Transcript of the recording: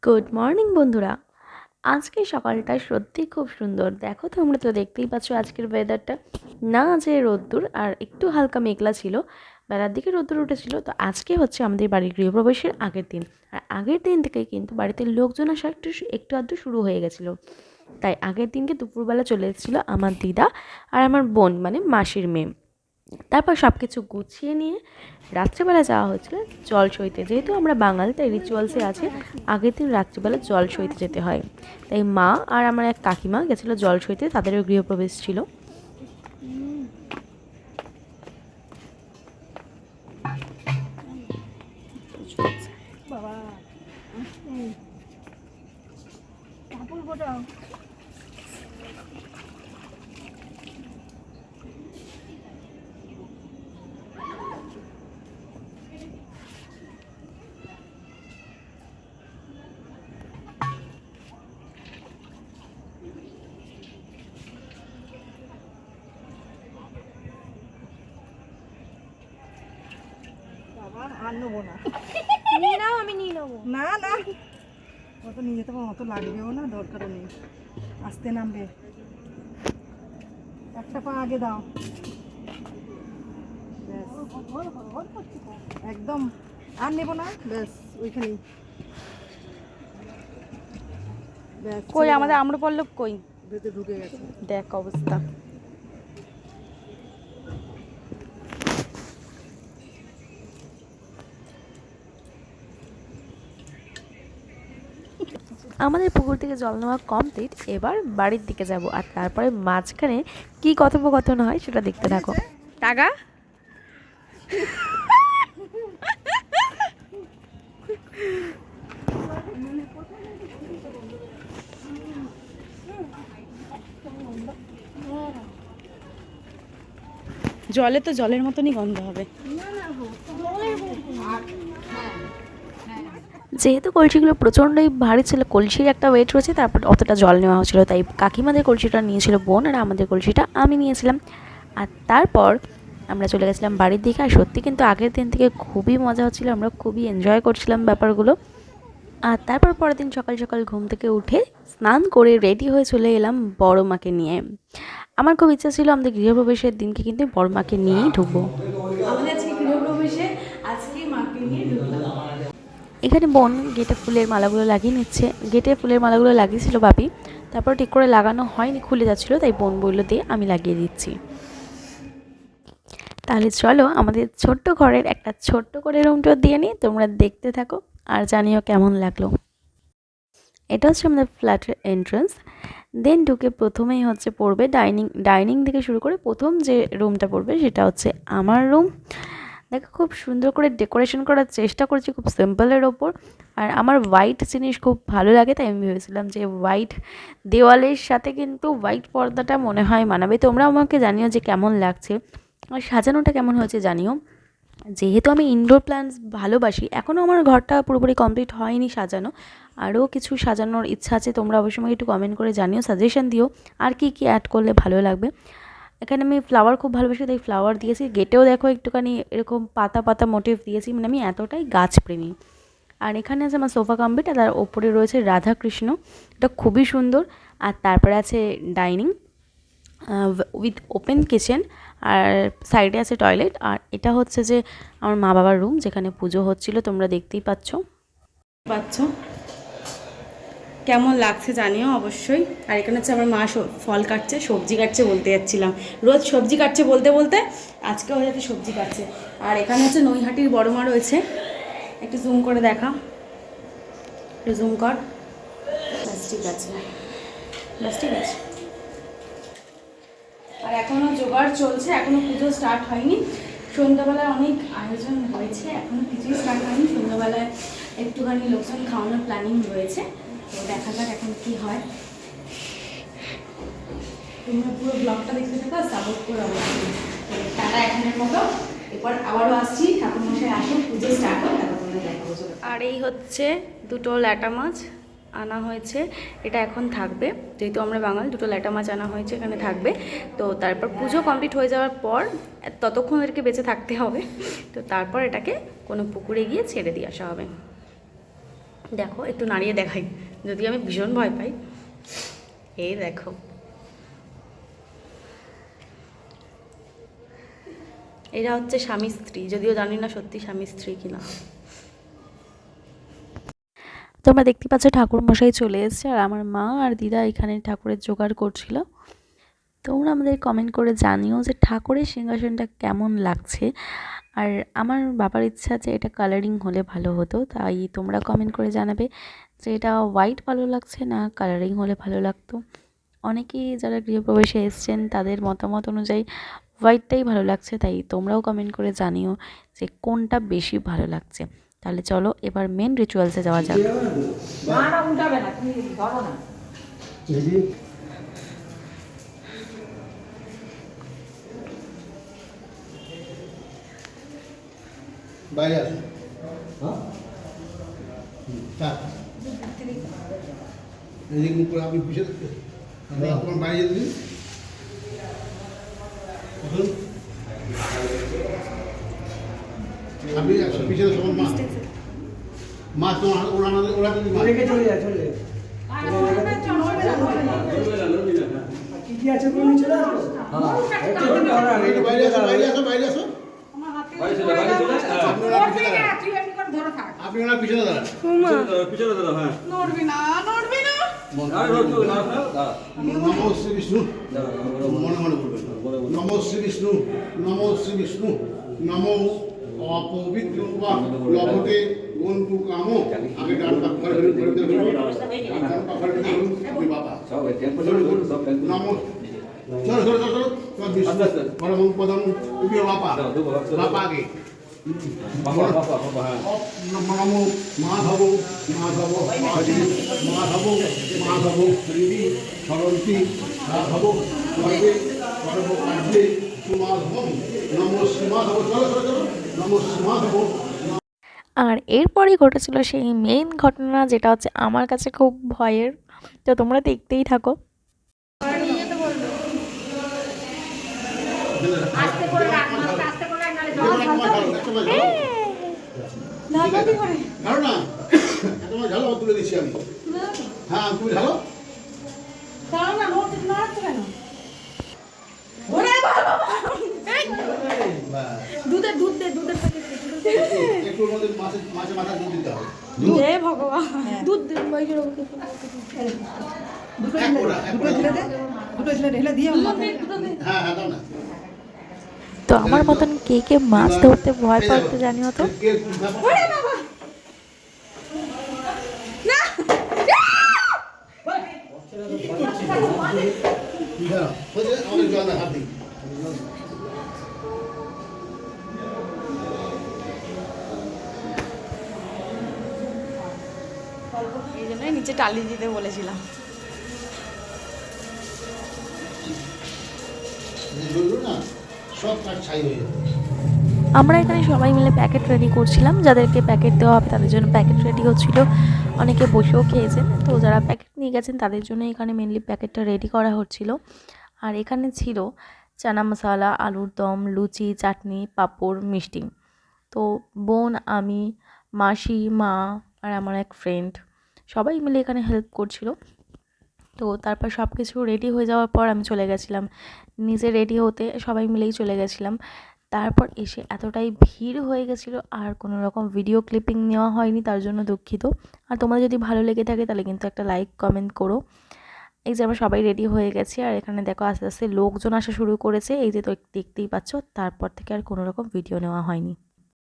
Good morning বন্ধুরা। আজকে সকালটা সত্যি খুব সুন্দর। দেখো তোমরা তো দেখতেই পাচ্ছ আজকের ওয়েদারটা। না যে রোদ্দুর, আর একটু হালকা মেঘলা ছিল, বেলার দিকে রোদ্দুর উঠেছিল। তো আজকে হচ্ছে আমাদের বাড়ির গৃহপ্রবেশের আগের দিন, আর আগের দিন থেকেই কিন্তু বাড়িতে লোকজন আসা একটু একটু আধটু শুরু হয়ে গেছিলো। তাই আগের দিনকে দুপুরবেলা চলে এসেছিলো আমার দিদা আর আমার বোন, মানে মাসির মেয়ে। তারপর সব কিছু গুছিয়ে নিয়ে রাত্রেবেলা যাওয়া হয়েছিল জল সইতে। যেহেতু আমরা বাঙালি, তাই রিচুয়ালসে আছে আগের দিন রাত্রিবেলা জল সইতে যেতে হয়। তাই মা আর আমার এক কাকিমা গেছিলো জল সইতে, তাদেরও গৃহপ্রবেশ ছিল। আর নেবো না, নিয়ে নাও, আমি নিয়ে নেবো। না না অত নিয়ে যেতে পারবো, অত লাগবেও না, দরকারও নেই। আস্তে নামবে, একটা পা আগে দাও, ব্যাস। একদম আর নেবো না, ব্যাস ওইখানেই, ব্যাস। কই আমাদের আম্রপল্লব কই? ভেতরে ঢুকে গেছে, দেখ অবস্থা। আমাদের পুকুর থেকে জল নেওয়া কমপ্লিট, এবার বাড়ির দিকে যাব। আর তারপরে মাঝখানে কী কথোপকথন হয় সেটা দেখতে থাকো। টাকা জলে তো জলের মতনই গন্ধ হবে। যেহেতু কলসিগুলো প্রচণ্ডই ভারী ছিল, কলসির একটা ওয়েট রয়েছে, তারপর অতটা জল নেওয়া হচ্ছিলো, তাই কাকিমাদের কলসিটা নিয়েছিল বোন, আর আমাদের কলসিটা আমি নিয়েছিলাম। আর তারপর আমরা চলে গেছিলাম বাড়ির দিকে। আর সত্যি কিন্তু আগের দিন থেকে খুবই মজা হচ্ছিলো, আমরা খুবই এনজয় করছিলাম ব্যাপারগুলো। আর তারপর পরের দিন সকাল সকাল ঘুম থেকে উঠে স্নান করে রেডি হয়ে চলে এলাম বড় মাকে নিয়ে। আমার খুব ইচ্ছা ছিল আমাদের গৃহপ্রবেশের দিনকে কিন্তু বড় মাকে নিয়েই ঢুকবো। আমাদের আজকে গৃহপ্রবেশে আজকে মাকে নিয়ে ঢুকলাম। এখানে বোন গেটে ফুলের মালাগুলো লাগিয়ে নিচ্ছে। গেটে ফুলের মালাগুলো লাগিয়েছিল বাপি, তারপর ঠিক করে লাগানো হয়নি, খুলে যাচ্ছিলো, তাই বোন বললো দিয়ে আমি লাগিয়ে দিচ্ছি। তাহলে চলো আমাদের ছোট্ট ঘরের একটা ছোট্ট করে রুম টুর দিয়ে নিই, তোমরা দেখতে থাকো আর জানিও কেমন লাগলো। এটা হচ্ছে আমাদের ফ্ল্যাটের এন্ট্রান্স। দেন ঢুকে প্রথমেই হচ্ছে পড়বে ডাইনিং থেকে শুরু করে প্রথম যে রুমটা পড়বে সেটা হচ্ছে আমার রুম। দেখো খুব সুন্দর করে ডেকোরেশন করার চেষ্টা করছি, খুব সিম্পলের ওপর। আর আমার হোয়াইট জিনিস খুব ভালো লাগে, তাই আমি ভেবেছিলাম যে হোয়াইট দেওয়ালের সাথে কিন্তু হোয়াইট পর্দাটা মনে হয় মানাবে। তোমরা আমাকে জানিও যে কেমন লাগছে আর সাজানোটা কেমন হয়েছে জানিও। যেহেতু আমি ইনডোর প্ল্যান্টস ভালোবাসি, এখনও আমার ঘরটা পুরোপুরি কমপ্লিট হয়নি সাজানো, আরও কিছু সাজানোর ইচ্ছা আছে। তোমরা অবশ্যই আমাকে একটু কমেন্ট করে জানিও, সাজেশন দিও আর কি কি অ্যাড করলে ভালো লাগবে। এখানে আমি ফ্লাওয়ার খুব ভালোবাসি, তাই ফ্লাওয়ার দিয়েছি। গেটেও দেখো একটুখানি এরকম পাতা পাতা মোটিভ দিয়েছি, মানে আমি এতটাই গাছপ্রেমী। আর এখানে আছে আমার সোফা কমপ্লিট, আর তার ওপরে রয়েছে রাধা কৃষ্ণ, এটা খুবই সুন্দর। আর তারপরে আছে ডাইনিং উইথ ওপেন কিচেন, আর সাইডে আছে টয়লেট। আর এটা হচ্ছে যে আমার মা বাবার রুম, যেখানে পুজো হচ্ছিলো, তোমরা দেখতেই পাচ্ছ। কেমন লাগছে জানিও অবশ্যই। আর এখানে হচ্ছে আমার মা ফল কাটছে, সবজি কাটছে বলতে যাচ্ছিলাম, রোজ সবজি কাটছে বলতে বলতে আজকেও যাতে সবজি কাটছে। আর এখানে হচ্ছে নৈহাটির বড় মা রয়েছে, একটু জুম করে দেখা, একটু জুম কর, ব্যাস ঠিক আছে, ব্যাস ঠিক আছে। আর এখনও জোগাড় চলছে, এখনও পুজো স্টার্ট হয়নি। সন্ধ্যাবেলায় অনেক আয়োজন হয়েছে, এখনও কিছুই স্টার্ট হয়নি। সন্ধ্যাবেলায় একটুখানি লোকজন খাওয়ানোর প্ল্যানিং রয়েছে, তো দেখা যাক এখন কী হয়। তোমরা পুরো ব্লগটা দেখতে থাকো, সাপোর্ট করে অবশ্যই। টাটা এখনের মতো, এরপর আবারও আসছি, ঠাকুরমশাই আসুন, পুজো স্টার্ট হোক, তারপর তোমরা দেখাবো। আর এই হচ্ছে দুটো ল্যাটা মাছ আনা হয়েছে, এটা এখন থাকবে, যেহেতু আমরা বাঙালি, দুটো ল্যাটা মাছ আনা হয়েছে, এখানে থাকবে। তো তারপর পুজো কমপ্লিট হয়ে যাওয়ার পর ততক্ষণ এদেরকে বেঁচে থাকতে হবে, তো তারপর এটাকে কোনো পুকুরে গিয়ে ছেড়ে দিয়ে আসা হবে। দেখো একটু নাড়িয়ে দেখাই, যদি আমি ভীষণ ভয় পাই। এই দেখো, এরা হচ্ছে স্বামী স্ত্রী, যদিও জানি না সত্যি স্বামী স্ত্রী কিনা। তোমরা দেখতে পাচ্ছ ঠাকুর মশাই চলে এসেছে, আর আমার মা আর দিদা এখানে ঠাকুরের জোগাড় করছিল। তোমরা আমাদের কমেন্ট করে জানিও যে ঠাকুরের সিংহাসনটা কেমন লাগছে। আর আমার বাবার ইচ্ছা যে এটা কালারিং হলে ভালো হতো, তাই তোমরা কমেন্ট করে জানাবে যে এটা হোয়াইট ভালো লাগছে না কালারিং হলে ভালো লাগতো। অনেকেই যারা গৃহপ্রবেশে এসছেন তাদের মতামত অনুযায়ী হোয়াইটটাই ভালো লাগছে, তাই তোমরাও কমেন্ট করে জানিও যে কোনটা বেশি ভালো লাগছে। তাহলে চলো এবার মেন রিচুয়ালসে যাওয়া যাক। বাইরে আসুন। হ্যাঁ এদিকে করে আপনি পিছিয়ে আপনার বাইরে যেতে দিন। আপনি পিছিয়ে সবার মাছ মাছ তোমার ওরা ওরা যদি মাছ চলে যায় চলে যায় কি কি আছে কোন চলে আসবো বাইরে আসো বাইরে আসো বাইরে আসো আপনি ওনার পিছনে দাঁড়ান পিছনে দাঁড়া। হ্যাঁ নড়বি না নমো শ্রী বিষ্ণু মনে মনে বলবেন নমো শ্রী বিষ্ণু নমো শ্রী বিষ্ণু নমো অপবিত্র লভতে গন্তু কামো আগে ডান পাক করে ডান পাক করে বাবা নমো চলো চলো চলো চলো বিষ্ণু পরম পদম উপিয় বাপা বাপা আগে নমো মাধব মাধব মাধব মাধব হৃদি সরন্তি রাধব সর্বে সর্বকার্যে সুমাধবম নমো শ্রীমাধব চলো চলো চলো নমো শ্রীমাধব। আর এরপরই ঘটেছিল সেই মেইন ঘটনা, যেটা হচ্ছে আমার কাছে খুব ভয়ের। তো তোমরা দেখতেই থাকো। ঝাড়ো না তোমার ঝালো তুলে দিচ্ছি আমি। হ্যাঁ তুমি ঝালো দুধের দুধ দে, দুধের প্যাকেট দে। একটু মধ্যে মাছে মাছে মাথা দুধ দিতে হবে হে ভগবান, দুধ দে, ওই যে দুটো ঢেলে দিয়ে হ্যাঁ হ্যাঁ দাও না। তো আমার মতন কে কে মাছ ধরতে ভয় পাচ্ছে জানিও তো। আমাদের জল হাত দিই এই জন্যই নিচে টালি দিতে বলেছিলাম। না সব কাজ ছাই হয়ে যাবে। আমরা এখানে সবাই মিলে প্যাকেট রেডি করছিলাম, যাদেরকে প্যাকেট দেওয়া হবে তাদের জন্য প্যাকেট রেডি হচ্ছিল। অনেকে বসেও খেয়েছেন, তো যারা প্যাকেট নিয়ে গেছেন তাদের জন্য এখানে মেনলি প্যাকেটটা রেডি করা হচ্ছিল। আর এখানে ছিল চানা মশলা, আলুর দম, লুচি, চাটনি, পাঁপড়, মিষ্টি। তো বোন, আমি, মাসি, মা আর আমার এক ফ্রেন্ড সবাই মিলে এখানে হেল্প করছিল। তো তারপর সব কিছু রেডি হয়ে যাওয়ার পর আমি চলে গেছিলাম নিজে রেডি হতে, সবাই মিলেই চলে গেছিলাম। তারপর এসে এতটাই ভিড় হয়ে গেছিলো আর কোনো রকম ভিডিও ক্লিপিং নেওয়া হয়নি, তার জন্য দুঃখিত। আর তোমার যদি ভালো লেগে থাকে তাহলে কিন্তু একটা লাইক কমেন্ট করো। এই যে আমরা সবাই রেডি হয়ে গেছি, আর এখানে দেখো আস্তে আস্তে লোকজন আসা শুরু করেছে, এই যে তো দেখতেই পাচ্ছ। তারপর থেকে আর কোনো রকম ভিডিও নেওয়া হয়নি।